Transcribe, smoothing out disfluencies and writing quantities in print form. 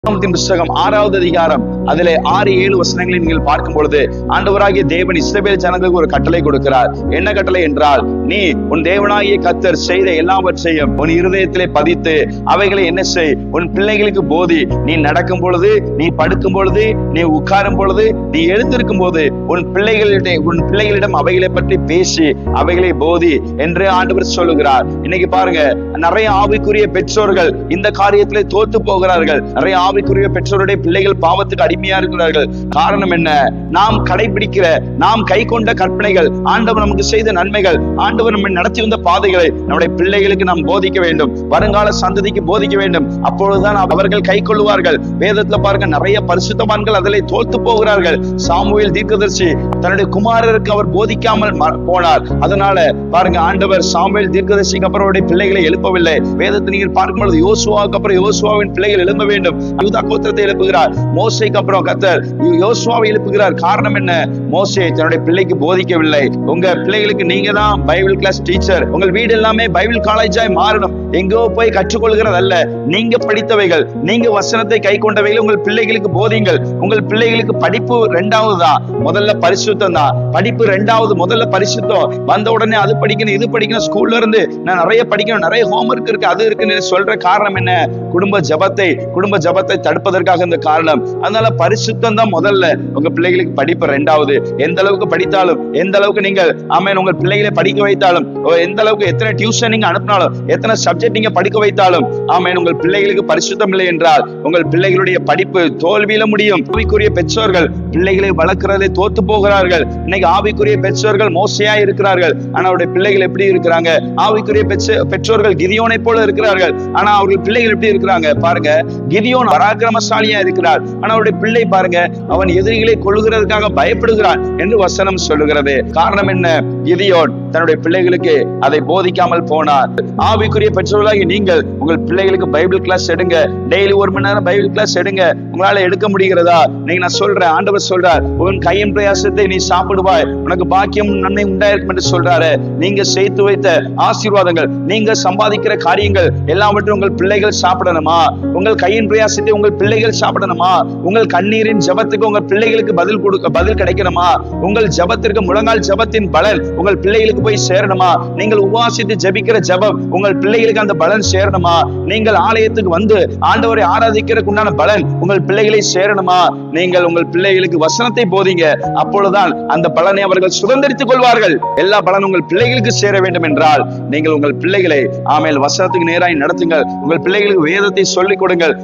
புஸ்தகம் 6வது அதிகாரம் அதிலே 6-7 வசனங்களை நீங்கள் பார்க்கும் பொழுது ஆண்டவராகிய தேவன் இஸ்ரவேல் ஜனங்களுக்கு ஒரு கட்டளை கொடுக்கிறார். என்ன கட்டளை என்றால், நீ உன் தேவனாகிய கர்த்தர் செய்த எல்லாவற்றையும் உன் இருதயத்திலே பதித்து அவைகளை என்ன செய், உன் பிள்ளைகளுக்கு போதி. நீ நடக்கும் பொழுது, நீ படுக்கும் பொழுது, நீ உட்காரும் பொழுது, நீ எழுந்திருக்கும் போது உன் பிள்ளைகளிடம் அவைகளை பற்றி பேசி அவைகளை போதி என்று ஆண்டவர் சொல்லுகிறார். இன்னைக்கு பாருங்க, நிறைய ஆவிக்குரிய பெற்றோர்கள் இந்த காரியத்திலே தோத்து போகிறார்கள். நிறைய ஆவிக்குரிய பெற்றோருடைய பிள்ளைகள் பாவத்துக்கு அடிமையா இருக்கிறார்கள். காரணம் என்ன? நாம் கடைபிடிக்கிற, நாம் கை கொண்ட கற்பனைகள், ஆண்டவர் நமக்கு செய்த நன்மைகள், ஆண்டவர் நம்மை நடத்தி வந்த பாதைகளை நம்முடைய பிள்ளைகளுக்கு நாம் போதிக்க வேண்டும், வருங்கால சந்ததிக்கு போதிக்க வேண்டும். அப்பொழுதுதான் அவர்கள் கை கொள்வார்கள். வேதத்துல பாருங்க, நிறைய பரிசுத்தவான்கள் அதிலே தோத்து போகிறார்கள். சாமுவேல் தீர்க்கதரிசி தன்னுடைய குமாரருக்கு அவர் போதிக்காமல் போனார். அதனால பாருங்க, ஆண்டவர் சாமுவேல் தீர்க்கதரிசிக்கு அப்புறம் அவருடைய பிள்ளைகளை எழுப்பவில்லை. வேதத்தை நீங்கள் பார்க்கும் பொழுது யோசுவாவுக்கு அப்புறம் யோசுவாவின் பிள்ளைகள் எழும்ப வேண்டும். யூதா கோத்திரத்தை எழுப்புகிறார். மோசேக்கு அப்புறம் கர்த்தர் யோசுவாவை எழுப்புகிறார். காரணம் என்ன? மோசே தன்னுடைய பிள்ளைக்கு போதிக்கவில்லை. உங்க பிள்ளைகளுக்கு நீங்க தான் பைபிள் கிளாஸ் டீச்சர். உங்கள் வீடு எல்லாமே பைபிள் காலேஜாய் மாறணும். எங்கோ போய் கற்றுக்கொள்கிறது அல்ல, நீங்க படித்தவைகள், நீங்க வசனத்தை கை கொண்டவைகள் உங்கள் பிள்ளைகளுக்கு போதிங்கள். உங்கள் பிள்ளைகளுக்கு படிப்பு 2வது தான், முதல்ல பரிசுத்தம் தான். படிப்பு 2வது, முதல்ல பரிசுத்தம். வந்த உடனே அது படிக்கணும், இது படிக்கணும், ஸ்கூல்ல இருந்து நான் நிறைய படிக்கணும், நிறைய ஹோம்வொர்க் இருக்கு, அது இருக்குன்னு சொல்ற காரணம் என்ன? குடும்ப ஜபத்தை தடுப்பதற்காக இந்த காரணம். அதனால பரிசுத்தம் தான் முதல்ல. உங்க பிள்ளைகளுக்கு படிப்பு 2வது. எந்த அளவுக்கு படித்தாலும், எந்த அளவுக்கு நீங்கள் உங்கள் பிள்ளைகளை படிக்க வைத்தாலும், எந்த அளவுக்கு எத்தனை டியூஷன் நீங்க அனுப்பினாலும், எத்தனை சப்ஜெக்ட் நீங்க படிக்க வைத்தாலும், உங்கள் பிள்ளைகளுக்கு பரிசுத்தம் இல்லை என்றால் உங்கள் பிள்ளைகளுடைய படிப்பு தோல்வியில முடியும். ஆவிக்குரிய பெற்றோர்கள் பிள்ளைகளை வளர்க்கிறதை தோத்து போகிறார்கள். இன்னைக்கு ஆவிக்குரிய பெற்றோர்கள் மோசையா இருக்கிறார்கள், ஆனா அவருடைய பிள்ளைகள் எப்படி இருக்கிறாங்க? ஆவிக்குரிய பெற்றோர்கள் கிதியோனை போல இருக்கிறார்கள், ஆனா அவர்கள் பிள்ளைகள் எப்படி இருக்கிறாங்க பாருங்க. கிதியோன் பராக்கிரமசாலியா இருக்கிறார், ஆனா அவருடைய பிள்ளை பாருங்க, அவன் எதிரிகளை கொள்ளுகிறதுக்காக பயப்படுகிறான் என்று வசனம் சொல்லுகிறது. காரணம் என்ன? கிதியோன் தன்னுடைய பிள்ளைகளுக்கு அதை போதிக்காமல் போனார். ஆவிக்குரிய பெற்றோர்களாகி நீங்கள் உங்கள் பிள்ளைகளுக்கு பைபிள் கிளாஸ் எடுங்க. டெய்லி 1 மணி நேரம் பைபிள் கிளாஸ் எடுங்க. உங்களால எடுக்க முடிகிறதா? நீங்க நான் சொல்றேன், ஆண்டவர் சொல்றார், உன் கையின் பிரயாசத்தை நீ சாப்பிடுவாய், உனக்கு பாக்கியம் நன்மை உண்டாயிருக்கும் என்று சொல்றாரு. நீங்க சேர்த்து வைத்த ஆசீர்வாதங்கள், நீங்க சம்பாதிக்கிற காரியங்கள் எல்லாவற்றையும் உங்கள் பிள்ளைகள் சாப்பிடணுமா? உங்கள் கையின் பிரயாசத்தை உங்கள் பிள்ளைகள் சாப்பிடணுமா? உங்கள் கண்ணீரின் ஜபத்துக்கு உங்கள் பிள்ளைகளுக்கு பதில் கிடைக்கணுமா? உங்கள் ஜபத்திற்கு, முழங்கால் ஜபத்தின் பலன் உங்கள் பிள்ளைகளுக்கு போய் சேரணுமா? நீங்கள் உபவாசித்து ஜபிக்கிற ஜபம் உங்கள் பிள்ளைகளுக்கு அந்த பலன் சேரணுமா? நீங்கள் ஆலயத்துக்கு வந்து ஆண்டவரை ஆராதிக்கிறதுக்கு உண்டான பலன் உங்கள் பிள்ளைகளை சேரணுமா? நீங்கள் உங்கள் பிள்ளைகளுக்கு வசனத்தை போதிங்க. அப்பொழுதுதான் அந்த பலனை அவர்கள் சுதந்திரித்துக் கொள்வார்கள். எல்லா பலனும் உங்கள் பிள்ளைகளுக்கு சேர வேண்டும் என்றால் நீங்கள் உங்கள் பிள்ளைகளை வசனத்துக்கு நேராய் நடத்துங்கள். உங்கள் பிள்ளைகளுக்கு வேதத்தை சொல்லிக் கொடுங்கள்.